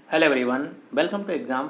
Hello everyone, welcome to exam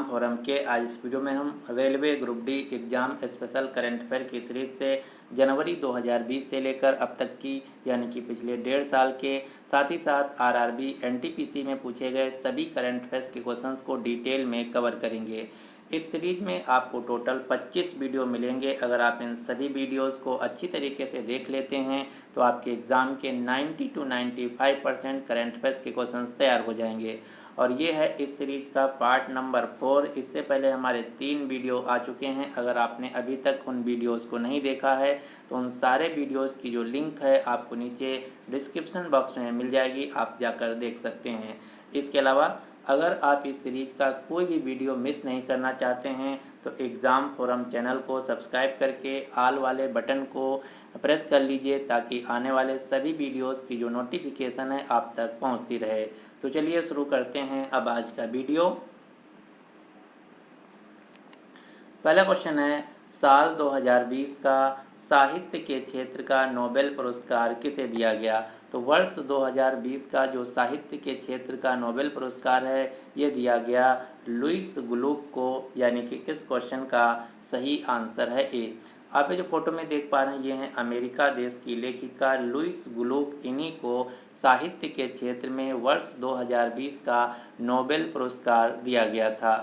forum के आज इस वीडियो में हम railway group D exam special current affair की सीरीज़ से जनवरी 2020 से लेकर अब तक की यानी कि पिछले 1.5 साल के साथ ही साथ आरआरबी एनटीपीसी में पूछे गए सभी करंट अफेयर्स के क्वेश्चंस को डिटेल में कवर करेंगे। इस सीरीज में आपको टोटल 25 वीडियो मिलेंगे। अगर आप इन सभी वीडियोस को अच्छी तरीके से देख लेते हैं तो आपके एग्ज़ाम के 90 to 95% करंट अफेयर्स के क्वेश्चंस तैयार हो जाएंगे। और ये है इस सीरीज का पार्ट नंबर 4। इससे पहले हमारे 3 वीडियो आ चुके हैं। अगर आपने अभी तक उन वीडियोस को नहीं देखा है तो उन सारे वीडियोस की जो लिंक है आपको नीचे डिस्क्रिप्शन बॉक्स में मिल जाएगी, आप जाकर देख सकते हैं। इसके अलावा अगर आप इस सीरीज का कोई भी वीडियो मिस नहीं करना चाहते हैं तो एग्ज़ाम फोरम चैनल को सब्सक्राइब करके आल वाले बटन को प्रेस कर लीजिए ताकि आने वाले सभी वीडियोस की जो नोटिफिकेशन है आप तक पहुंचती रहे। तो चलिए शुरू करते हैं अब आज का वीडियो। पहला क्वेश्चन है, साल 2020 का साहित्य के क्षेत्र का नोबेल पुरस्कार किसे दिया गया? तो वर्ष 2020 का जो साहित्य के क्षेत्र का नोबेल पुरस्कार है ये दिया गया लुईस ग्लुक को, यानी कि इस क्वेश्चन का सही आंसर है ए। आप ये जो फोटो में देख पा रहे हैं ये हैं अमेरिका देश की लेखिका लुईस ग्लुक। इन्हीं को साहित्य के क्षेत्र में वर्ष 2020 का नोबेल पुरस्कार दिया गया था।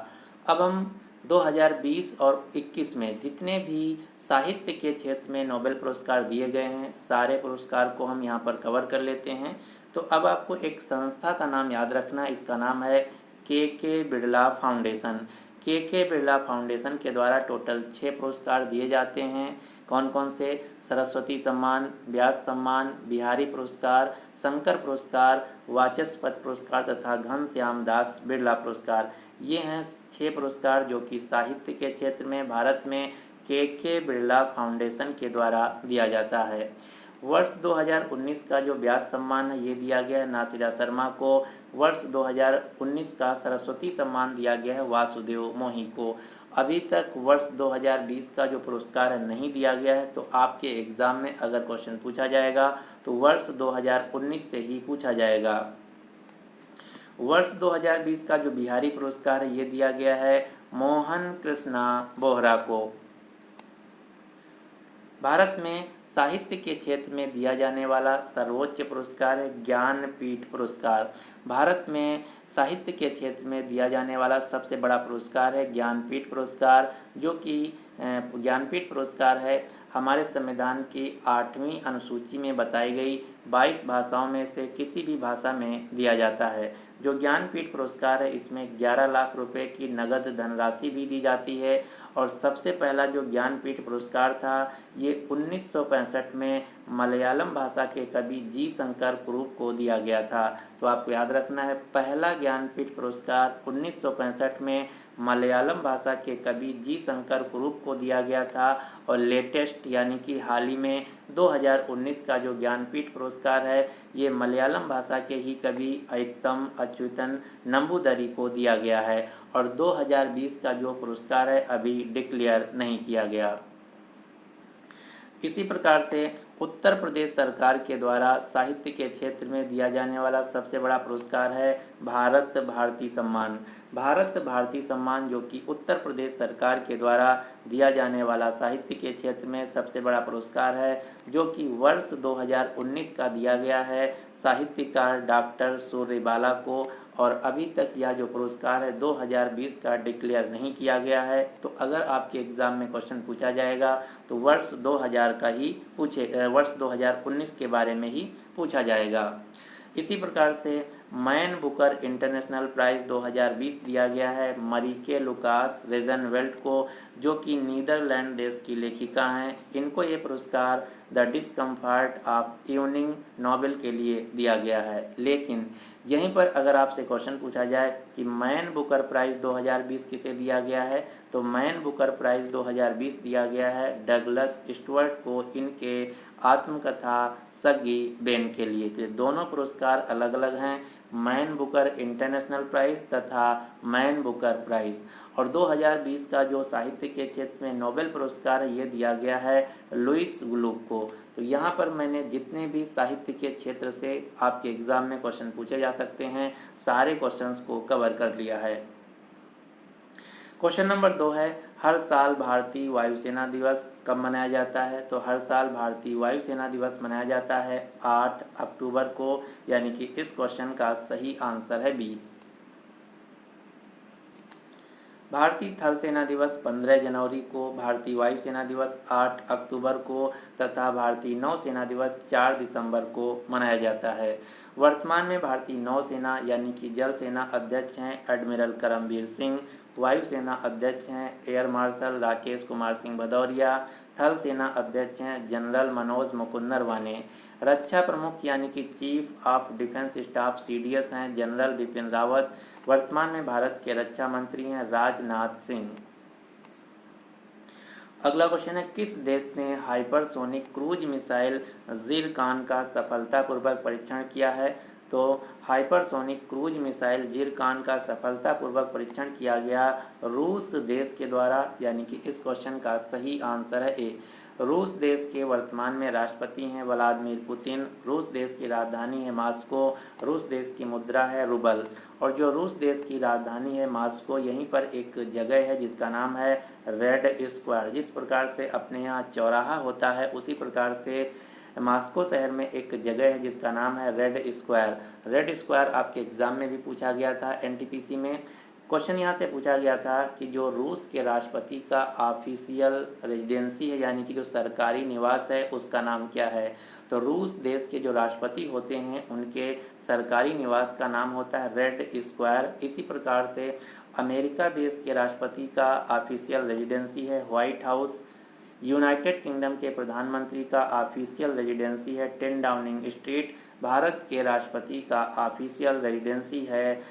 अब हम 2020 और 21 में जितने भी साहित्य के क्षेत्र में नोबेल पुरस्कार दिए गए हैं सारे पुरस्कार को हम यहाँ पर कवर कर लेते हैं। तो अब आपको एक संस्था का नाम याद रखना है, इसका नाम है के बिरला फाउंडेशन। के बिरला फाउंडेशन के द्वारा टोटल 6 पुरस्कार दिए जाते हैं। कौन कौन से? सरस्वती सम्मान, व्यास सम्मान, बिहारी पुरस्कार, शंकर पुरस्कार, वाचस्पति पुरस्कार तथा घनश्याम दास बिरला पुरस्कार। ये हैं 6 पुरस्कार जो कि साहित्य के क्षेत्र में भारत में के बिरला फाउंडेशन के द्वारा दिया जाता है। वर्ष 2019 का जो व्यास सम्मान है ये दिया गया है नासिरा शर्मा को। वर्ष 2019 का सरस्वती सम्मान दिया गया है वासुदेव मोही को। अभी तक वर्ष 2020 का जो पुरस्कार है नहीं दिया गया है। तो आपके एग्ज़ाम में अगर क्वेश्चन पूछा जाएगा तो वर्ष 2019 से ही पूछा जाएगा। वर्ष 2020 का जो बिहारी पुरस्कार है ये दिया गया है मोहन कृष्णा बोहरा को। भारत में साहित्य के क्षेत्र में दिया जाने वाला सर्वोच्च पुरस्कार है ज्ञानपीठ पुरस्कार। भारत में साहित्य के क्षेत्र में दिया जाने वाला सबसे बड़ा पुरस्कार है ज्ञानपीठ पुरस्कार, जो कि ज्ञानपीठ पुरस्कार है हमारे संविधान की 8वीं अनुसूची में बताई गई 22 भाषाओं में से किसी भी भाषा में दिया जाता है। जो ज्ञानपीठ पुरस्कार है इसमें 11 लाख रुपए की नगद धनराशि भी दी जाती है। और सबसे पहला जो ज्ञानपीठ पुरस्कार था ये 1965 में मलयालम भाषा के कवि जी शंकर कुरुप को दिया गया था। तो आपको याद रखना है पहला ज्ञानपीठ पुरस्कार 1965 में मलयालम भाषा के कवि जी शंकर कुरुप को दिया गया था। और लेटेस्ट यानी कि हाल ही में 2019 का जो ज्ञानपीठ पुरस्कार है ये मलयालम भाषा के ही कवि ऐक्तम अच्युतन नंबूदरी को दिया गया है। और 2020 का जो पुरस्कार है अभी डिक्लेयर नहीं किया गया। इसी प्रकार से उत्तर प्रदेश सरकार के द्वारा साहित्य के क्षेत्र में दिया जाने वाला सबसे बड़ा पुरस्कार है भारत भारती सम्मान। भारत भारती सम्मान जो कि उत्तर प्रदेश सरकार के द्वारा दिया जाने वाला साहित्य के क्षेत्र में सबसे बड़ा पुरस्कार है, जो कि वर्ष 2019 का दिया गया है साहित्यकार डॉक्टर सूर्यबाला को। और अभी तक यह जो पुरस्कार है 2020 का डिक्लेयर नहीं किया गया है। तो अगर आपके एग्ज़ाम में क्वेश्चन पूछा जाएगा तो वर्ष 2000 का ही वर्ष 2019 के बारे में ही पूछा जाएगा। इसी प्रकार से मैन बुकर इंटरनेशनल प्राइज़ 2020 दिया गया है मरीके लुकास रेजनवेल्ट को, जो कि नीदरलैंड देश की लेखिका हैं। इनको ये पुरस्कार the discomfort of evening novel के लिए दिया गया है। लेकिन यहीं पर अगर आपसे क्वेश्चन पूछा जाए कि मैन बुकर प्राइज़ 2020 किसे दिया गया है, तो मैन बुकर प्राइज़ 2020 दिया गया है डगलस स्टुअर्ट को, इनके आत्मकथा सगी बेन के लिए। तो दोनों पुरस्कार अलग अलग हैं। मैन बुकर इंटरनेशनल प्राइज तथा मैन बुकर प्राइज। और 2020 का जो साहित्य के क्षेत्र में नोबेल पुरस्कार है ये दिया गया है लुईस ग्लुक को। तो यहाँ पर मैंने जितने भी साहित्य के क्षेत्र से आपके एग्जाम में क्वेश्चन पूछे जा सकते हैं सारे क्वेश्चंस को कवर कर लिया है। क्वेश्चन नंबर 2 है, हर साल भारतीय वायुसेना दिवस कब मनाया जाता है? तो हर साल भारतीय वायुसेना दिवस मनाया जाता है 8 अक्टूबर को, यानी कि इस क्वेश्चन का सही आंसर है बी। भारतीय थल सेना दिवस 15 जनवरी को, भारतीय वायुसेना दिवस 8 अक्टूबर को तथा भारतीय नौसेना दिवस 4 दिसंबर को मनाया जाता है। वर्तमान में भारतीय नौसेना यानी कि जल सेना अध्यक्ष हैं एडमिरल करमबीर सिंह, वायुसेना अध्यक्ष हैं एयर मार्शल राकेश कुमार सिंह भदौरिया, थल सेना अध्यक्ष हैं जनरल मनोज मुकुंद नरवाने, रक्षा प्रमुख यानी कि chief of defence staff CDS हैं जनरल बिपिन रावत, वर्तमान में भारत के रक्षा मंत्री हैं राजनाथ सिंह। अगला क्वेश्चन है, किस देश ने हाइपरसोनिक क्रूज मिसाइल जिरकान का सफलतापूर्वक परीक्षण किया है? तो हाइपरसोनिक क्रूज मिसाइल जिरकान का सफलतापूर्वक परीक्षण किया गया रूस देश के द्वारा, यानी कि इस क्वेश्चन का सही आंसर है ए। रूस देश के वर्तमान में राष्ट्रपति हैं व्लादिमीर पुतिन, रूस देश की राजधानी है मास्को, रूस देश की मुद्रा है रूबल। और जो रूस देश की राजधानी है मास्को, यहीं पर एक जगह है जिसका नाम है रेड स्क्वायर। जिस प्रकार से अपने यहाँ चौराहा होता है उसी प्रकार से मास्को शहर में एक जगह है जिसका नाम है रेड स्क्वायर। रेड स्क्वायर आपके एग्जाम में भी पूछा गया था एनटीपीसी में। क्वेश्चन यहाँ से पूछा गया था कि जो रूस के राष्ट्रपति का ऑफिशियल रेजिडेंसी है यानी कि जो सरकारी निवास है उसका नाम क्या है? तो रूस देश के जो राष्ट्रपति होते हैं उनके सरकारी निवास का नाम होता है रेड स्क्वायर। इसी प्रकार से अमेरिका देश के राष्ट्रपति का ऑफिशियल रेजिडेंसी है व्हाइट हाउस। यूनाइटेड किंगडम के प्रधानमंत्री का ऑफिशियल रेजिडेंसी है 10 डाउनिंग स्ट्रीट। भारत के राष्ट्रपति का ऑफिशियल रेजिडेंसी है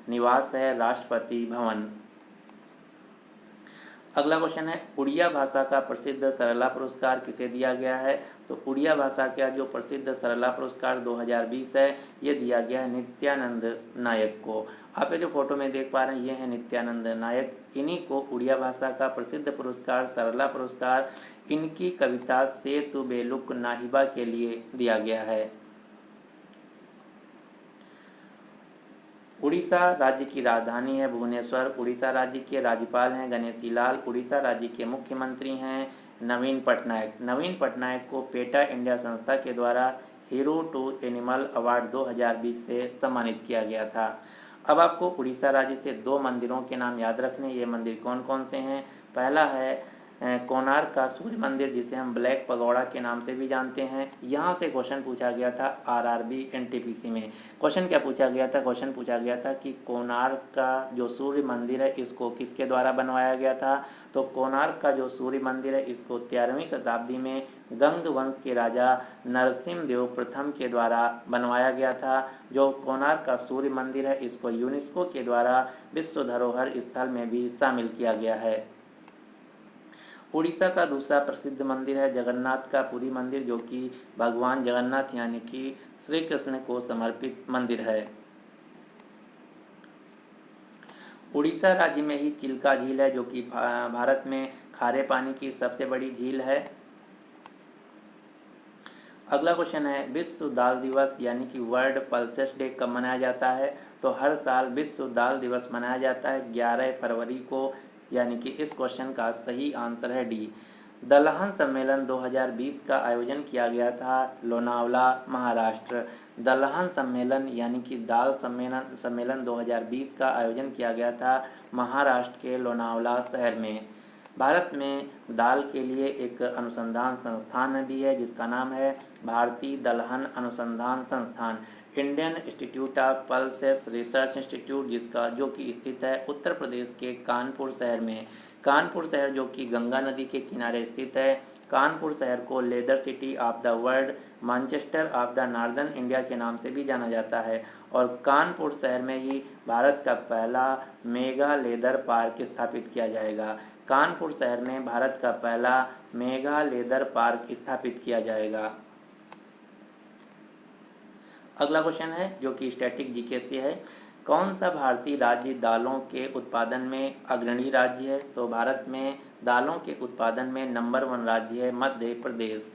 निवास है राष्ट्रपति भवन। अगला क्वेश्चन है, उड़िया भाषा का प्रसिद्ध सरला पुरस्कार किसे दिया गया है? तो उड़िया भाषा का जो प्रसिद्ध सरला पुरस्कार 2020 है ये दिया गया है नित्यानंद नायक को। आप ये जो फोटो में देख पा रहे हैं ये है नित्यानंद नायक, इन्हीं को उड़िया भाषा का प्रसिद्ध पुरस्कार सरला पुरस्कार इनकी कविता सेतु बेलुक नाहिबा के लिए दिया गया है। उड़ीसा राज्य की राजधानी है भुवनेश्वर, उड़ीसा राज्य के राज्यपाल हैं गणेशी लाल, उड़ीसा राज्य के मुख्यमंत्री हैं नवीन पटनायक। नवीन पटनायक को पेटा इंडिया संस्था के द्वारा हीरो टू एनिमल अवार्ड 2020 से सम्मानित किया गया था। अब आपको उड़ीसा राज्य से 2 मंदिरों के नाम याद रखने। ये मंदिर कौन कौन से हैं? पहला है कोणार्क का सूर्य मंदिर जिसे हम ब्लैक पगोड़ा के नाम से भी जानते हैं। यहाँ से क्वेश्चन पूछा गया था आरआरबी एनटीपीसी में। क्वेश्चन क्या पूछा गया था? क्वेश्चन पूछा गया था कि कोणार्क का जो सूर्य मंदिर है इसको किसके द्वारा बनवाया गया था? तो कोणार्क का जो सूर्य मंदिर है इसको 13वीं शताब्दी में गंग वंश के राजा नरसिम्हदेव प्रथम के द्वारा बनवाया गया था। जो कोणार्क का सूर्य मंदिर है इसको यूनेस्को के द्वारा विश्व धरोहर स्थल में भी शामिल किया गया है। उड़ीसा का दूसरा प्रसिद्ध मंदिर है जगन्नाथ का पुरी मंदिर, जो कि भगवान जगन्नाथ यानी कि श्री कृष्ण को समर्पित मंदिर है। उड़ीसा राज्य में ही चिल्का झील है जो कि भारत में खारे पानी की सबसे बड़ी झील है। अगला क्वेश्चन है, विश्व दाल दिवस यानी कि वर्ल्ड पल्सेस डे कब मनाया जाता है? तो हर साल विश्व दाल दिवस मनाया जाता है 11 फरवरी को, यानी कि इस क्वेश्चन का सही आंसर है डी। दलहन सम्मेलन 2020 का आयोजन किया गया था लोनावला महाराष्ट्र। दलहन सम्मेलन यानी कि दाल सम्मेलन 2020 का आयोजन किया गया था महाराष्ट्र के लोनावला शहर में। भारत में दाल के लिए एक अनुसंधान संस्थान भी है जिसका नाम है भारतीय दलहन अनुसंधान संस्थान, Indian institute of pulses research institute, जिसका जो कि स्थित है उत्तर प्रदेश के कानपुर शहर में। कानपुर शहर जो कि गंगा नदी के किनारे स्थित है। कानपुर शहर को leather city of the world, Manchester of the northern India के नाम से भी जाना जाता है। और कानपुर शहर में ही भारत का पहला मेगा लेदर पार्क स्थापित किया जाएगा। कानपुर शहर में भारत का पहला मेगा लेदर पार्क स्थापित किया जाएगा। अगला क्वेश्चन है जो कि स्टैटिक जीके से है। कौन सा भारतीय राज्य दालों के उत्पादन में अग्रणी राज्य है? तो भारत में दालों के उत्पादन में नंबर 1 राज्य है मध्य प्रदेश।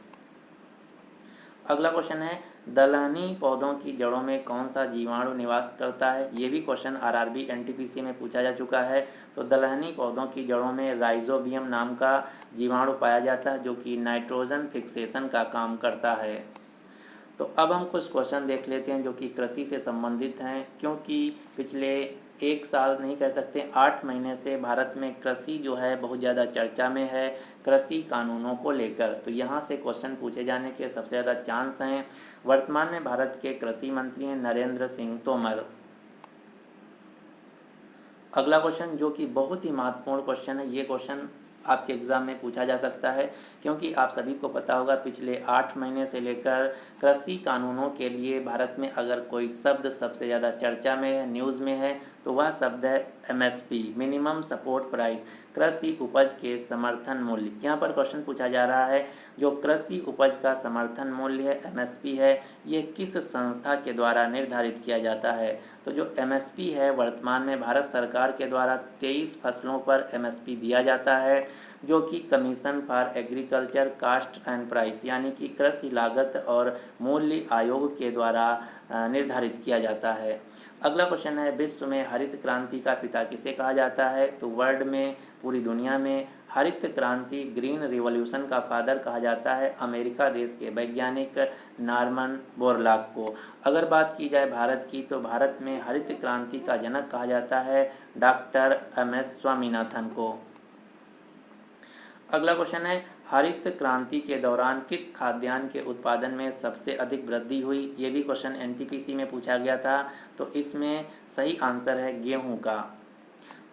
अगला क्वेश्चन है दलहनी पौधों की जड़ों में कौन सा जीवाणु निवास करता है? ये भी क्वेश्चन आरआरबी एनटीपीसी में पूछा जा चुका है। तो दलहनी पौधों की जड़ों में राइजोबियम नाम का जीवाणु पाया जाता है जो कि नाइट्रोजन फिक्सेशन का काम करता है। तो अब हम कुछ क्वेश्चन देख लेते हैं जो कि कृषि से संबंधित हैं, क्योंकि पिछले 1 साल नहीं कह सकते 8 महीने से भारत में कृषि जो है बहुत ज़्यादा चर्चा में है कृषि कानूनों को लेकर। तो यहाँ से क्वेश्चन पूछे जाने के सबसे ज़्यादा चांस हैं। वर्तमान में भारत के कृषि मंत्री हैं नरेंद्र सिंह तोमर। अगला क्वेश्चन जो कि बहुत ही महत्वपूर्ण क्वेश्चन है, ये क्वेश्चन आपके एग्जाम में पूछा जा सकता है, क्योंकि आप सभी को पता होगा पिछले 8 महीने से लेकर कृषि कानूनों के लिए भारत में अगर कोई शब्द सबसे ज़्यादा चर्चा में है, न्यूज़ में है, तो वह शब्द है एमएसपी, मिनिमम सपोर्ट प्राइस, कृषि उपज के समर्थन मूल्य। यहाँ पर क्वेश्चन पूछा जा रहा है जो कृषि उपज का समर्थन मूल्य है एमएसपी है, ये किस संस्था के द्वारा निर्धारित किया जाता है? तो जो एमएसपी है वर्तमान में भारत सरकार के द्वारा 23 फसलों पर एमएसपी दिया जाता है, जो कि commission for agriculture cost and price यानी कि कृषि लागत और मूल्य आयोग के द्वारा निर्धारित किया जाता है। अगला क्वेश्चन है विश्व में हरित क्रांति का पिता किसे कहा जाता है? तो वर्ल्ड में, पूरी दुनिया में हरित क्रांति ग्रीन रिवॉल्यूशन का फादर कहा जाता है अमेरिका देश के वैज्ञानिक नॉर्मन बोरलॉग को। अगर बात की जाए भारत की, तो भारत में हरित क्रांति का जनक कहा जाता है डॉक्टर एमएस स्वामीनाथन को। अगला क्वेश्चन है हरित क्रांति के दौरान किस खाद्यान्न के उत्पादन में सबसे अधिक वृद्धि हुई? ये भी क्वेश्चन एनटीपीसी में पूछा गया था। तो इसमें सही आंसर है गेहूं का।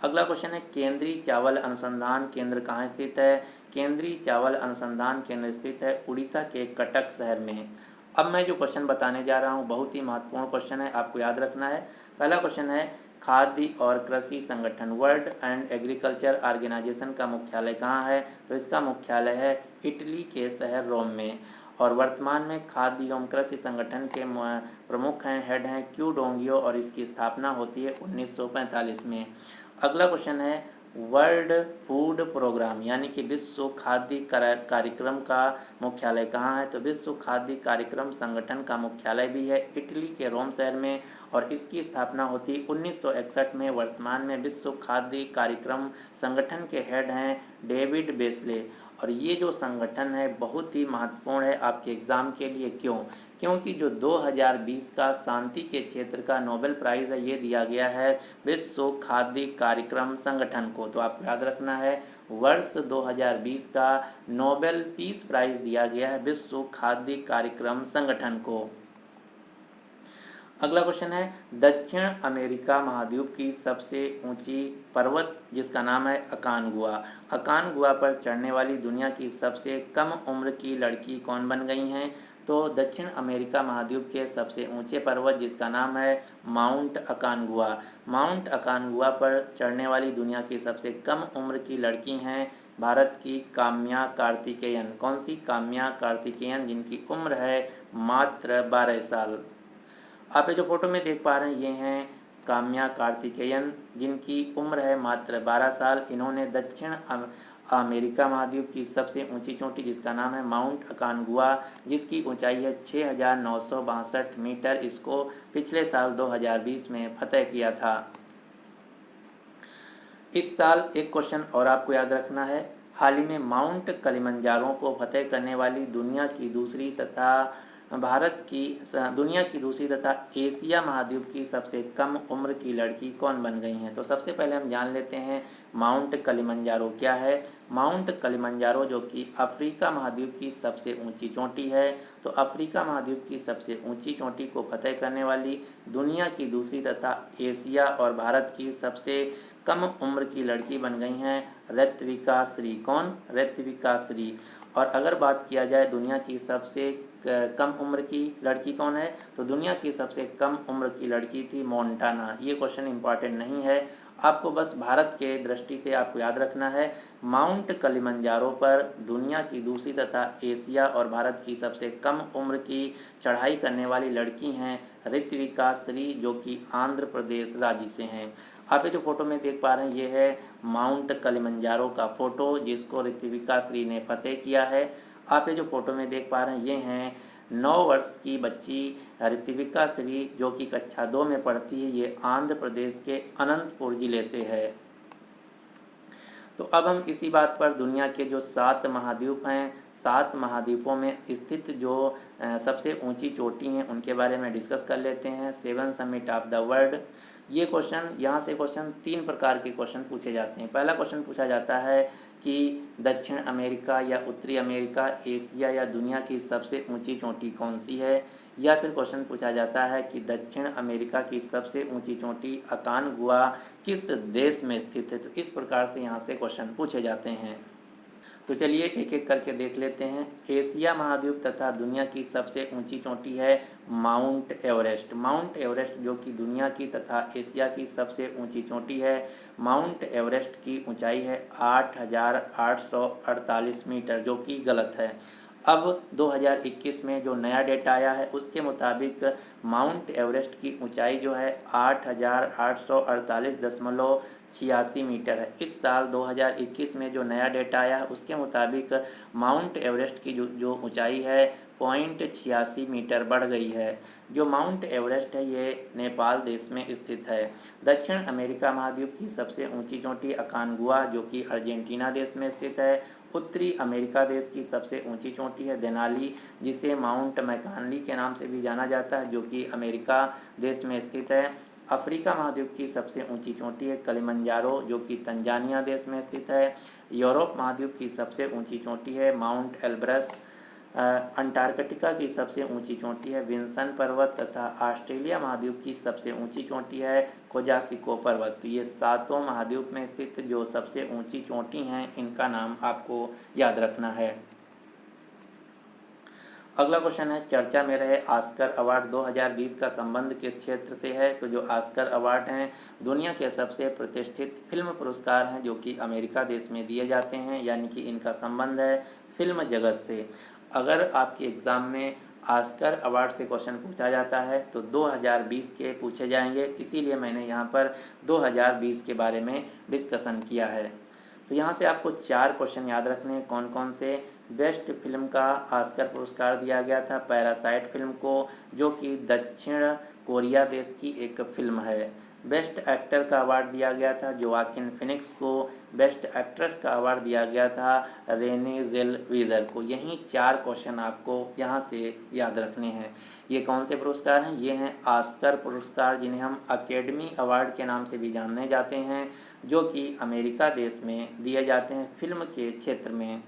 अगला क्वेश्चन है केंद्रीय चावल अनुसंधान केंद्र कहाँ स्थित है? केंद्रीय चावल अनुसंधान केंद्र स्थित है उड़ीसा के कटक शहर में। अब मैं जो क्वेश्चन बताने जा रहा हूँ बहुत ही महत्वपूर्ण क्वेश्चन है, आपको याद रखना है। पहला क्वेश्चन है खाद्य और कृषि संगठन वर्ल्ड एंड एग्रीकल्चर ऑर्गेनाइजेशन का मुख्यालय कहाँ है? तो इसका मुख्यालय है इटली के शहर रोम में। और वर्तमान में खाद्य एवं कृषि संगठन के प्रमुख हैं, हेड हैं क्यू डोंगियो, और इसकी स्थापना होती है 1945 में। अगला क्वेश्चन है वर्ल्ड फूड प्रोग्राम यानी कि विश्व खाद्य कार्यक्रम का मुख्यालय कहाँ है? तो विश्व खाद्य कार्यक्रम संगठन का मुख्यालय भी है इटली के रोम शहर में, और इसकी स्थापना होती 1961 में। वर्तमान में विश्व खाद्य कार्यक्रम संगठन के हेड हैं डेविड बेस्ले, और ये जो संगठन है बहुत ही महत्वपूर्ण है आपके एग्जाम के लिए। क्यों? क्योंकि जो 2020 का शांति के क्षेत्र का नोबेल प्राइज़ है ये दिया गया है विश्व खाद्य कार्यक्रम संगठन को। तो आपको याद रखना है वर्ष 2020 का नोबेल पीस प्राइज़ दिया गया है विश्व खाद्य कार्यक्रम संगठन को। अगला क्वेश्चन है दक्षिण अमेरिका महाद्वीप की सबसे ऊंची पर्वत जिसका नाम है अकानगुआ। अकानगुआ पर चढ़ने वाली दुनिया की सबसे कम उम्र की लड़की कौन बन गई हैं? तो दक्षिण अमेरिका महाद्वीप के सबसे ऊंचे पर्वत जिसका नाम है माउंट अकानगुआ। माउंट अकानगुआ पर चढ़ने वाली दुनिया की सबसे कम उम्र की लड़की हैं भारत की काम्या कार्तिकेयन। कौन सी? काम्या कार्तिकेयन, जिनकी उम्र है मात्र 12 साल। आप ये जो फोटो में देख पा रहे हैं ये हैं काम्या कार्तिकेयन, जिनकी उम्र है मात्र 12 साल। इन्होंने दक्षिण अमेरिका महाद्वीप की सबसे ऊंची चोटी जिसका नाम है माउंट अकानगुआ, जिसकी ऊंचाई है 6,962 मीटर, इसको पिछले साल 2020 में फतह किया था। इस साल एक क्वेश्चन और आपको याद रखना है, हाल ही में माउंट किलिमंजारो को फतह करने वाली दुनिया की दूसरी तथा एशिया महाद्वीप की सबसे कम उम्र की लड़की कौन बन गई हैं? तो सबसे पहले हम जान लेते हैं माउंट किलिमंजारो क्या है। माउंट किलिमंजारो जो कि अफ्रीका महाद्वीप की सबसे ऊंची चोटी है। तो अफ्रीका महाद्वीप की सबसे ऊंची चोटी को फतह करने वाली दुनिया की दूसरी तथा एशिया और भारत की सबसे कम उम्र की लड़की बन गई हैं ऋत्विका श्री। कौन? ऋत्विका श्री। और अगर बात किया जाए दुनिया की सबसे कम उम्र की लड़की कौन है, तो दुनिया की सबसे कम उम्र की लड़की थी मोन्टाना। ये क्वेश्चन इंपॉर्टेंट नहीं है, आपको बस भारत के दृष्टि से आपको याद रखना है माउंट किलिमंजारो पर दुनिया की दूसरी तथा एशिया और भारत की सबसे कम उम्र की चढ़ाई करने वाली लड़की हैं ऋत्विका श्री, जो कि आंध्र प्रदेश राज्य से हैं। आप ये जो फोटो में देख पा रहे हैं, ये है माउंट किलिमंजारो का फोटो, जिसको ऋत्विका श्री ने फतेह किया है। आप ये जो फोटो में देख पा रहे हैं, ये हैं 9 वर्ष की बच्ची ऋत्विका श्री, जो कि कक्षा 2 में पढ़ती है। ये आंध्र प्रदेश के अनंतपुर जिले से है। तो अब हम इसी बात पर दुनिया के जो 7 महाद्वीप हैं, 7 महाद्वीपों में स्थित जो सबसे ऊंची चोटी हैं, उनके बारे में डिस्कस कर लेते हैं। 7 समिट ऑफ द वर्ल्ड। ये क्वेश्चन, यहाँ से क्वेश्चन 3 प्रकार के क्वेश्चन पूछे जाते हैं। पहला क्वेश्चन पूछा जाता है कि दक्षिण अमेरिका या उत्तरी अमेरिका, एशिया या दुनिया की सबसे ऊंची चोटी कौन सी है। या फिर क्वेश्चन पूछा जाता है कि दक्षिण अमेरिका की सबसे ऊंची चोटी अकानगुआ किस देश में स्थित है। तो इस प्रकार से यहाँ से क्वेश्चन पूछे जाते हैं। तो चलिए एक एक करके देख लेते हैं। एशिया महाद्वीप तथा दुनिया की सबसे ऊंची चोटी है माउंट एवरेस्ट। माउंट एवरेस्ट जो कि दुनिया की तथा एशिया की सबसे ऊंची चोटी है। माउंट एवरेस्ट की ऊंचाई है 8,848 मीटर, जो कि गलत है। अब 2021 में जो नया डेटा आया है, उसके मुताबिक माउंट एवरेस्ट की ऊंचाई जो है 8,848.86 मीटर है। इस साल 2021 में जो नया डेटा आया है, उसके मुताबिक माउंट एवरेस्ट की जो ऊंचाई है 0.86 मीटर बढ़ गई है। जो माउंट एवरेस्ट है, ये नेपाल देश में स्थित है। दक्षिण अमेरिका महाद्वीप की सबसे ऊंची चोटी अकानगुआ, जो कि अर्जेंटीना देश में स्थित है। उत्तरी अमेरिका देश की सबसे ऊंची चोटी है देनाली, जिसे माउंट मैकानली के नाम से भी जाना जाता है, जो कि अमेरिका देश में स्थित है। अफ्रीका महाद्वीप की सबसे ऊंची चोटी है किलिमंजारो, जो कि तंजानिया देश में स्थित है। यूरोप महाद्वीप की सबसे ऊंची चोटी है माउंट एल्ब्रस। अंटार्कटिका की सबसे ऊंची चोटी है विंसन पर्वत तथा ऑस्ट्रेलिया महाद्वीप की सबसे ऊंची चोटी है कोजासिको पर्वत। तो ये 7 महाद्वीप में स्थित जो सबसे ऊंची चोटी हैं, इनका नाम आपको याद रखना है। अगला क्वेश्चन है, चर्चा में रहे ऑस्कर अवार्ड 2020 का संबंध किस क्षेत्र से है। तो जो ऑस्कर अवार्ड हैं, दुनिया के सबसे प्रतिष्ठित फिल्म पुरस्कार हैं, जो कि अमेरिका देश में दिए जाते हैं, यानी कि इनका संबंध है फिल्म जगत से। अगर आपके एग्ज़ाम में ऑस्कर अवार्ड से क्वेश्चन पूछा जाता है तो 2020 के पूछे जाएंगे, इसीलिए मैंने यहाँ पर 2020 के बारे में डिस्कशन किया है। तो यहाँ से आपको 4 क्वेश्चन याद रखने हैं। कौन कौन से। बेस्ट फिल्म का ऑस्कर पुरस्कार दिया गया था पैरासाइट फिल्म को, जो कि दक्षिण कोरिया देश की एक फिल्म है। बेस्ट एक्टर का अवार्ड दिया गया था जोआकिन फिनिक्स को। बेस्ट एक्ट्रेस का अवार्ड दिया गया था रेने जेलवेजर को। यही 4 क्वेश्चन आपको यहाँ से याद रखने हैं। ये कौन से पुरस्कार हैं। ये हैं ऑस्कर पुरस्कार, जिन्हें हम अकेडमी अवार्ड के नाम से भी जाने जाते हैं, जो कि अमेरिका देश में दिए जाते हैं फिल्म के क्षेत्र में।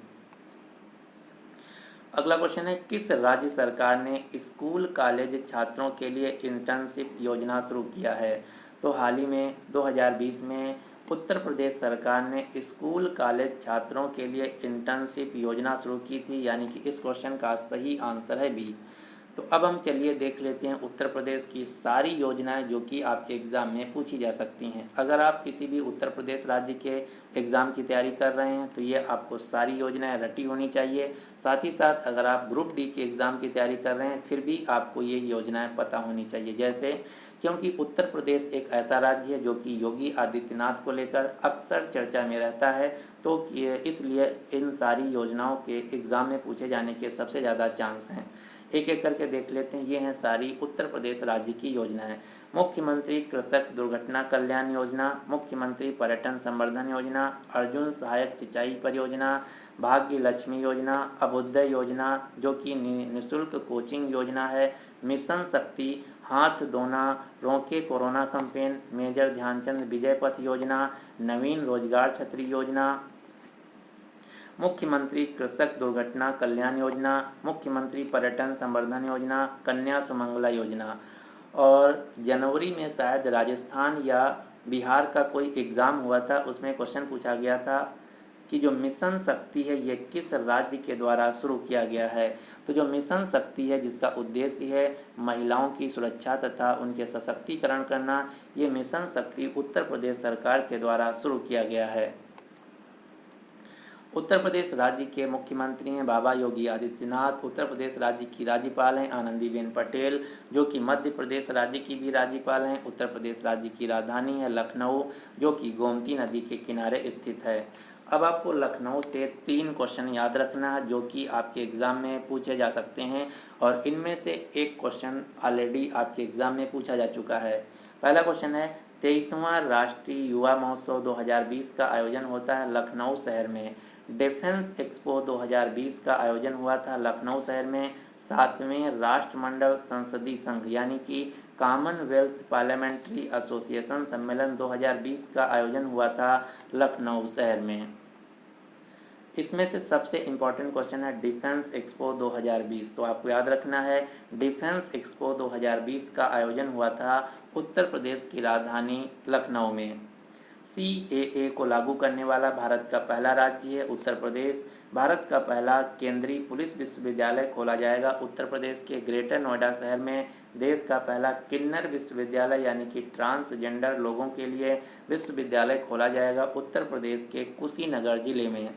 अगला क्वेश्चन है, किस राज्य सरकार ने स्कूल कॉलेज छात्रों के लिए इंटर्नशिप योजना शुरू किया है। तो हाल ही में 2020 में उत्तर प्रदेश सरकार ने स्कूल कॉलेज छात्रों के लिए इंटर्नशिप योजना शुरू की थी, यानी कि इस क्वेश्चन का सही आंसर है बी। तो अब हम चलिए देख लेते हैं उत्तर प्रदेश की सारी योजनाएं जो कि आपके एग्ज़ाम में पूछी जा सकती हैं। अगर आप किसी भी उत्तर प्रदेश राज्य के एग्ज़ाम की तैयारी कर रहे हैं तो ये आपको सारी योजनाएं रटी होनी चाहिए। साथ ही साथ अगर आप ग्रुप डी के एग्ज़ाम की तैयारी कर रहे हैं फिर भी आपको ये योजनाएं पता होनी चाहिए। जैसे, क्योंकि उत्तर प्रदेश एक ऐसा राज्य है जो कि योगी आदित्यनाथ को लेकर अक्सर चर्चा में रहता है, तो इसलिए इन सारी योजनाओं के एग्ज़ाम में पूछे जाने के सबसे ज़्यादा चांस हैं। एक एक करके देख लेते हैं। ये हैं सारी उत्तर प्रदेश राज्य की योजनाएं। मुख्यमंत्री कृषक दुर्घटना कल्याण योजना, मुख्यमंत्री पर्यटन संवर्धन योजना, अर्जुन सहायक सिंचाई परियोजना, भाग्य लक्ष्मी योजना, अभ्युदय योजना जो कि निःशुल्क कोचिंग योजना है, मिशन शक्ति, हाथ धोना रोके कोरोना कैंपेन, मेजर ध्यानचंद विजय पथ योजना, नवीन रोजगार छतरी योजना, मुख्यमंत्री कृषक दुर्घटना कल्याण योजना, मुख्यमंत्री पर्यटन संवर्धन योजना, कन्या सुमंगला योजना। और जनवरी में शायद राजस्थान या बिहार का कोई एग्ज़ाम हुआ था, उसमें क्वेश्चन पूछा गया था कि जो मिशन शक्ति है ये किस राज्य के द्वारा शुरू किया गया है। तो जो मिशन शक्ति है जिसका उद्देश्य है महिलाओं की सुरक्षा तथा उनके सशक्तिकरण करना, ये मिशन शक्ति उत्तर प्रदेश सरकार के द्वारा शुरू किया गया है। उत्तर प्रदेश राज्य के मुख्यमंत्री हैं बाबा योगी आदित्यनाथ। उत्तर प्रदेश राज्य की राज्यपाल हैं आनंदीबेन पटेल, जो कि मध्य प्रदेश राज्य की भी राज्यपाल हैं। उत्तर प्रदेश राज्य की राजधानी है लखनऊ, जो कि गोमती नदी के किनारे स्थित है। अब आपको लखनऊ से 3 क्वेश्चन याद रखना है, जो कि आपके एग्जाम में पूछे जा सकते हैं, और इनमें से एक क्वेश्चन ऑलरेडी आपके एग्जाम में पूछा जा चुका है। पहला क्वेश्चन है, 23वां राष्ट्रीय युवा महोत्सव 2020 का आयोजन होता है लखनऊ शहर में। डिफेंस एक्सपो 2020 का आयोजन हुआ था लखनऊ शहर में। 7वें राष्ट्रमंडल संसदीय संघ यानी कि कॉमनवेल्थ पार्लियामेंट्री एसोसिएशन सम्मेलन 2020 का आयोजन हुआ था लखनऊ शहर में। इसमें से सबसे इम्पोर्टेंट क्वेश्चन है डिफेंस एक्सपो 2020। तो आपको याद रखना है, डिफेंस एक्सपो 2020 का आयोजन हुआ था उत्तर प्रदेश की राजधानी लखनऊ में। CAA को लागू करने वाला भारत का पहला राज्य है उत्तर प्रदेश। भारत का पहला केंद्रीय पुलिस विश्वविद्यालय खोला जाएगा उत्तर प्रदेश के ग्रेटर नोएडा शहर में। देश का पहला किन्नर विश्वविद्यालय यानी कि ट्रांसजेंडर लोगों के लिए विश्वविद्यालय खोला जाएगा उत्तर प्रदेश के कुशीनगर जिले में।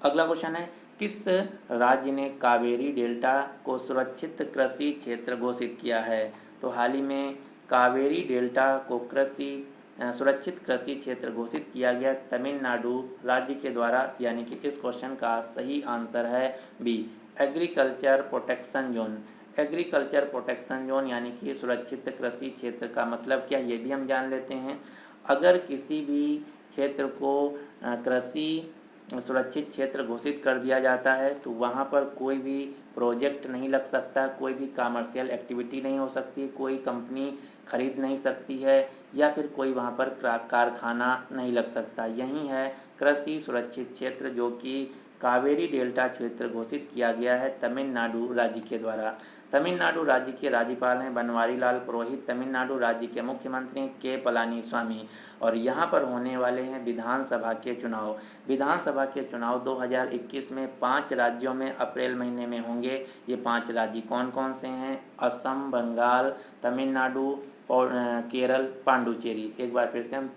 अगला क्वेश्चन है, किस राज्य ने कावेरी डेल्टा को सुरक्षित कृषि क्षेत्र घोषित किया है? तो हाल ही में कावेरी डेल्टा को सुरक्षित कृषि क्षेत्र घोषित किया गया तमिलनाडु राज्य के द्वारा, यानी कि इस क्वेश्चन का सही आंसर है B, agriculture protection zone. Agriculture protection zone यानी कि सुरक्षित कृषि क्षेत्र का मतलब क्या, ये भी हम जान लेते हैं। अगर किसी भी क्षेत्र को कृषि सुरक्षित क्षेत्र घोषित कर दिया जाता है तो वहाँ पर कोई भी प्रोजेक्ट नहीं लग सकता, कोई भी कमर्शियल एक्टिविटी नहीं हो सकती, कोई कंपनी खरीद नहीं सकती है, या फिर कोई वहाँ पर कारखाना नहीं लग सकता। यही है कृषि सुरक्षित क्षेत्र, जो कि कावेरी डेल्टा क्षेत्र घोषित किया गया है तमिलनाडु राज्य के द्वारा। तमिलनाडु राज्य के राज्यपाल हैं बनवारी लाल पुरोहित। तमिलनाडु राज्य के मुख्यमंत्री के पलानीस्वामी। और यहाँ पर होने वाले हैं विधानसभा के चुनाव। विधानसभा के चुनाव 2021 में 5 राज्यों में अप्रैल महीने में होंगे। ये 5 राज्य कौन कौन से हैं? असम, बंगाल, तमिलनाडु और केरल, पांडुचेरी। एक बार फिर से हम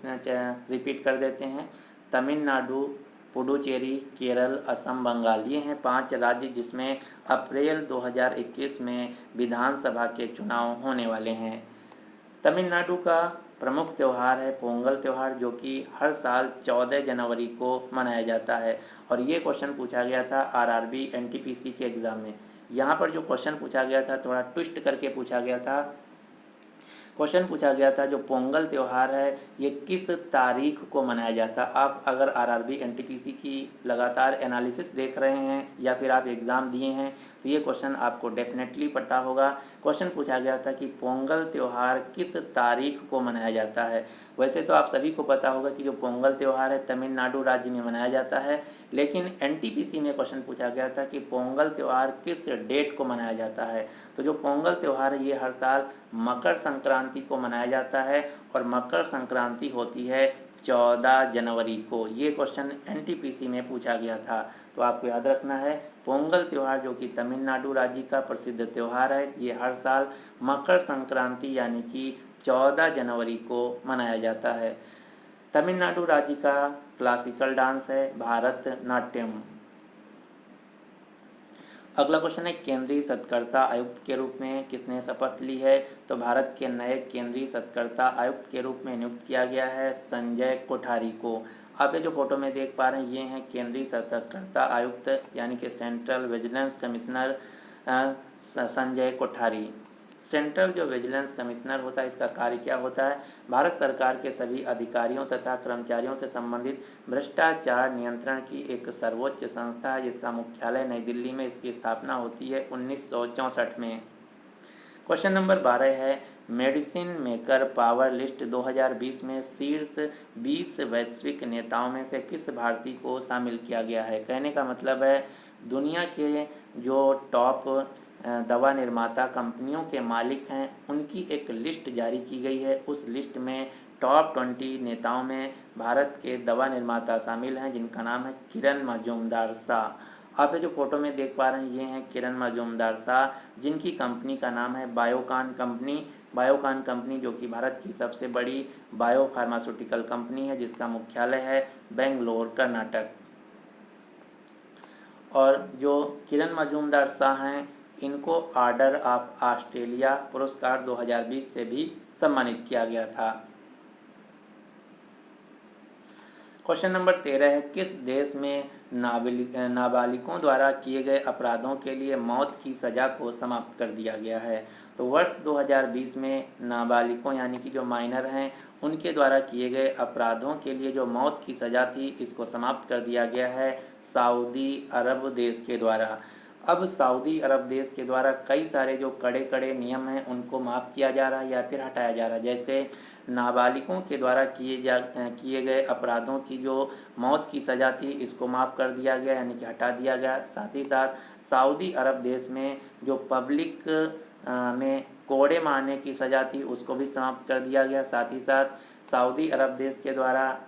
रिपीट कर देते हैं, तमिलनाडु, पुडुचेरी, केरल, असम, बंगाल, ये हैं 5 राज्य जिसमें अप्रैल 2021 में विधानसभा के चुनाव होने वाले हैं। तमिलनाडु का प्रमुख त्यौहार है पोंगल त्यौहार, जो कि हर साल 14 जनवरी को मनाया जाता है। और ये क्वेश्चन पूछा गया था RRB NTPC के एग्ज़ाम में। यहाँ पर जो क्वेश्चन पूछा गया था थोड़ा ट्विस्ट करके पूछा गया था। क्वेश्चन पूछा गया था जो पोंगल त्यौहार है ये किस तारीख को मनाया जाता है। आप अगर RRB NTPC की लगातार एनालिसिस देख रहे हैं या फिर आप एग्ज़ाम दिए हैं तो ये क्वेश्चन आपको डेफिनेटली पता होगा। क्वेश्चन पूछा गया था कि पोंगल त्यौहार किस तारीख को मनाया जाता है। वैसे तो आप सभी को पता होगा कि जो पोंगल त्यौहार है तमिलनाडु राज्य में मनाया जाता है, लेकिन NTPC में क्वेश्चन पूछा गया था कि पोंगल त्यौहार किस डेट को मनाया जाता है। तो जो पोंगल त्यौहार है ये हर साल मकर संक्रांति को मनाया जाता है, और मकर संक्रांति होती है 14 जनवरी को। ये क्वेश्चन NTPC में पूछा गया था। तो आपको याद रखना है, पोंगल त्यौहार जो कि तमिलनाडु राज्य का प्रसिद्ध त्यौहार है, ये हर साल मकर संक्रांति यानी कि 14 जनवरी को मनाया जाता है। तमिलनाडु राज्य का क्लासिकल डांस है भारतनाट्यम। अगला क्वेश्चन है, केंद्रीय सत्कर्ता आयुक्त के रूप में किसने शपथ ली है? तो भारत के नए केंद्रीय सत्कर्ता आयुक्त के रूप में नियुक्त किया गया है संजय कोठारी को। आप ये जो फोटो में देख पा रहे हैं ये हैं केंद्रीय सतर्कता आयुक्त यानी कि central vigilance commissioner Sanjay Kothari. Central जो विजिलेंस कमिश्नर होता है इसका कार्य क्या होता है? भारत सरकार के सभी अधिकारियों तथा कर्मचारियों से संबंधित भ्रष्टाचार नियंत्रण की एक सर्वोच्च संस्था है, जिसका मुख्यालय नई दिल्ली में, इसकी स्थापना होती है 1964 में। क्वेश्चन नंबर 12 है, मेडिसिन मेकर पावर लिस्ट 2020 में शीर्ष 20 वैश्विक नेताओं में से किस भारतीय को शामिल किया गया है? कहने का मतलब है दुनिया के जो टॉप दवा निर्माता कंपनियों के मालिक हैं उनकी एक लिस्ट जारी की गई है। उस लिस्ट में टॉप 20 नेताओं में भारत के दवा निर्माता शामिल हैं, जिनका नाम है किरण मजूमदार शाह। आप ये जो फोटो में देख पा रहे हैं ये हैं किरण मजूमदार शाह, जिनकी कंपनी का नाम है बायोकॉन कंपनी। बायोकॉन कंपनी, जो कि भारत की सबसे बड़ी बायो फार्मास्यूटिकल कंपनी है, जिसका मुख्यालय है बेंगलोर, कर्नाटक। और जो किरण मजूमदार शाह हैं, इनको ऑर्डर ऑफ ऑस्ट्रेलिया पुरस्कार 2020 से भी सम्मानित किया गया था। क्वेश्चन नंबर 13 है, किस देश में नाबालिगों द्वारा किए गए अपराधों के लिए मौत की सज़ा को समाप्त कर दिया गया है? तो वर्ष 2020 में नाबालिगों यानी कि जो माइनर हैं, उनके द्वारा किए गए अपराधों के लिए जो मौत की सज़ा थी, इसको समाप्त कर दिया गया है सऊदी अरब देश के द्वारा। अब सऊदी अरब देश के द्वारा कई सारे जो कड़े कड़े नियम हैं, उनको माफ़ किया जा रहा है या फिर हटाया जा रहा है। जैसे नाबालिगों के द्वारा किए गए अपराधों की जो मौत की सज़ा थी, इसको माफ़ कर दिया गया यानी कि हटा दिया गया। साथ ही साथ सऊदी अरब देश में जो पब्लिक में कोड़े मारने की सज़ा थी, उसको भी समाप्त कर दिया गया। साथ ही साथ सऊदी अरब देश के द्वारा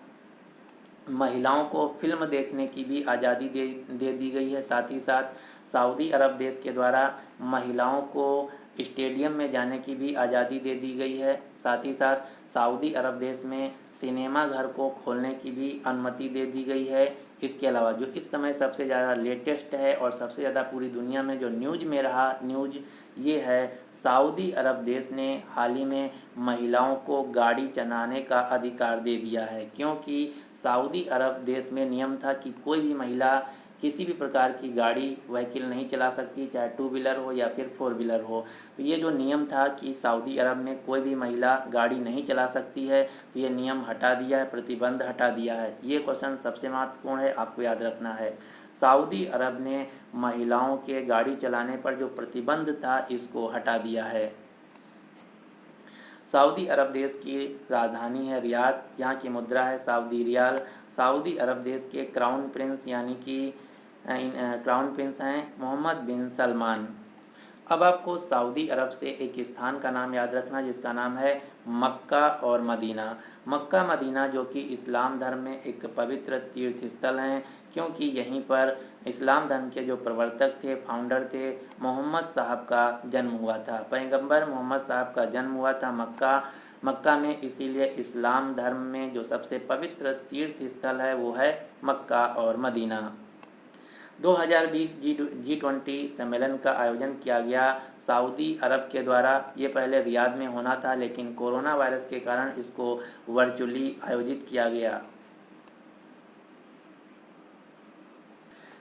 महिलाओं को फिल्म देखने की भी आज़ादी दे दी गई है। साथ ही साथ सऊदी अरब देश के द्वारा महिलाओं को स्टेडियम में जाने की भी आज़ादी दे दी गई है। साथ ही साथ सऊदी अरब देश में सिनेमा घर को खोलने की भी अनुमति दे दी गई है। इसके अलावा जो इस समय सबसे ज़्यादा लेटेस्ट है और सबसे ज़्यादा पूरी दुनिया में जो न्यूज़ में रहा न्यूज़ ये है, सऊदी अरब देश ने हाल ही में महिलाओं को गाड़ी चलाने का अधिकार दे दिया है। क्योंकि सऊदी अरब देश में नियम था कि कोई भी महिला किसी भी प्रकार की गाड़ी व्हीकल नहीं चला सकती, चाहे टू व्हीलर हो या फिर फोर व्हीलर हो। तो ये जो नियम था कि सऊदी अरब में कोई भी महिला गाड़ी नहीं चला सकती है, तो ये नियम हटा दिया है, प्रतिबंध हटा दिया है। ये क्वेश्चन सबसे महत्वपूर्ण है, आपको याद रखना है। सऊदी अरब ने महिलाओं के गाड़ी चलाने पर जो प्रतिबंध था, इसको हटा दिया है। सऊदी अरब देश की राजधानी है रियाद, यहाँ की मुद्रा है सऊदी रियाल। सऊदी अरब देश के क्राउन प्रिंस यानी कि क्राउन प्रिंस हैं मोहम्मद बिन सलमान। अब आपको सऊदी अरब से एक स्थान का नाम याद रखना, जिसका नाम है मक्का और मदीना। मक्का मदीना जो कि इस्लाम धर्म में एक पवित्र तीर्थ स्थल हैं, क्योंकि यहीं पर इस्लाम धर्म के जो प्रवर्तक थे, फाउंडर थे, मोहम्मद साहब का जन्म हुआ था। पैगंबर मोहम्मद साहब का जन्म हुआ था मक्का में, इसीलिए इस्लाम धर्म में जो सबसे पवित्र तीर्थ स्थल है वो है मक्का और मदीना। 2020 G20 सम्मेलन का आयोजन किया गया सऊदी अरब के द्वारा। ये पहले रियाद में होना था, लेकिन कोरोना वायरस के कारण इसको वर्चुअली आयोजित किया गया।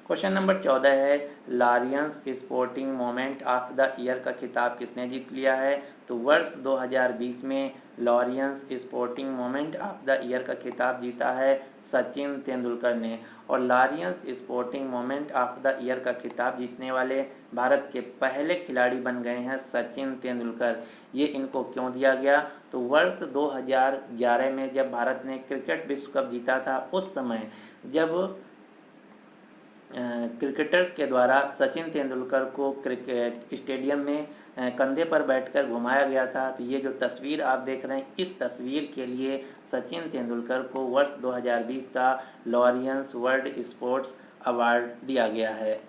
क्वेश्चन नंबर 14 है, Laureus sporting moment of the year का खिताब किसने जीत लिया है? तो वर्ष 2020 में Laureus sporting moment of the year का खिताब जीता है सचिन तेंदुलकर ने। और Laureus sporting moment of the year का खिताब जीतने वाले भारत के पहले खिलाड़ी बन गए हैं सचिन तेंदुलकर। ये इनको क्यों दिया गया? तो वर्ष 2011 में जब भारत ने क्रिकेट विश्व कप जीता था, उस समय जब क्रिकेटर्स के द्वारा सचिन तेंदुलकर को क्रिकेट स्टेडियम में कंधे पर बैठकर घुमाया गया था। तो ये जो तस्वीर आप देख रहे हैं, इस तस्वीर के लिए सचिन तेंदुलकर को वर्ष 2020 का लॉरियंस वर्ल्ड स्पोर्ट्स अवार्ड दिया गया है।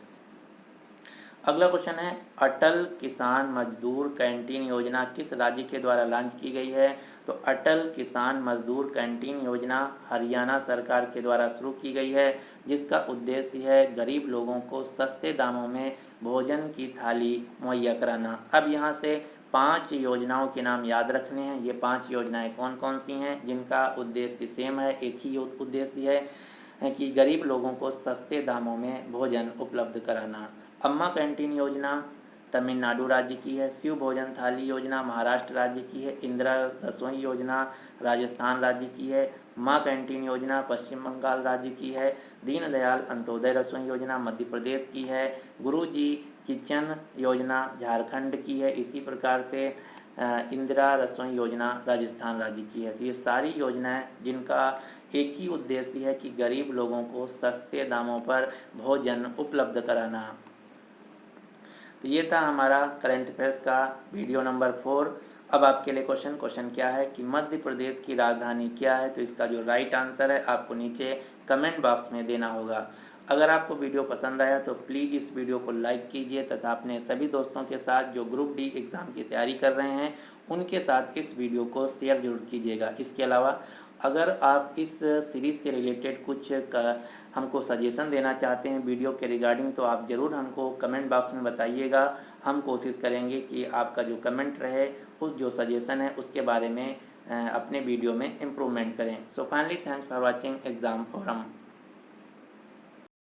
अगला क्वेश्चन है, अटल किसान मजदूर कैंटीन योजना किस राज्य के द्वारा लॉन्च की गई है? तो अटल किसान मजदूर कैंटीन योजना हरियाणा सरकार के द्वारा शुरू की गई है, जिसका उद्देश्य है गरीब लोगों को सस्ते दामों में भोजन की थाली मुहैया कराना। अब यहाँ से 5 योजनाओं के नाम याद रखने हैं। ये 5 योजनाएं कौन कौन सी हैं जिनका उद्देश्य सेम है, एक ही उद्देश्य है कि गरीब लोगों को सस्ते दामों में भोजन उपलब्ध कराना। अम्मा कैंटीन योजना तमिलनाडु राज्य की है, शिव भोजन थाली योजना महाराष्ट्र राज्य की है, इंदिरा रसोई योजना राजस्थान राज्य की है, माँ कैंटीन योजना पश्चिम बंगाल राज्य की है, दीनदयाल अंत्योदय रसोई योजना मध्य प्रदेश की है, गुरुजी किचन योजना झारखंड की है। इसी प्रकार से इंदिरा रसोई योजना राजस्थान राज्य की है। तो ये सारी योजनाएं जिनका एक ही उद्देश्य है कि गरीब लोगों को सस्ते दामों पर भोजन उपलब्ध कराना। तो ये था हमारा करंट अफेयर्स का वीडियो नंबर 4। अब आपके लिए क्वेश्चन क्या है कि मध्य प्रदेश की राजधानी क्या है? तो इसका जो राइट आंसर है आपको नीचे कमेंट बॉक्स में देना होगा। अगर आपको वीडियो पसंद आया तो प्लीज़ इस वीडियो को लाइक कीजिए तथा अपने सभी दोस्तों के साथ जो ग्रुप डी एग्ज़ाम की तैयारी कर रहे हैं उनके साथ इस वीडियो को शेयर जरूर कीजिएगा। इसके अलावा अगर आप इस सीरीज़ से रिलेटेड कुछ हमको सजेशन देना चाहते हैं वीडियो के रिगार्डिंग, तो आप ज़रूर हमको कमेंट बॉक्स में बताइएगा। हम कोशिश करेंगे कि आपका जो कमेंट रहे, उस जो सजेशन है उसके बारे में अपने वीडियो में इम्प्रूवमेंट करें। So finally thanks for watching exam forum.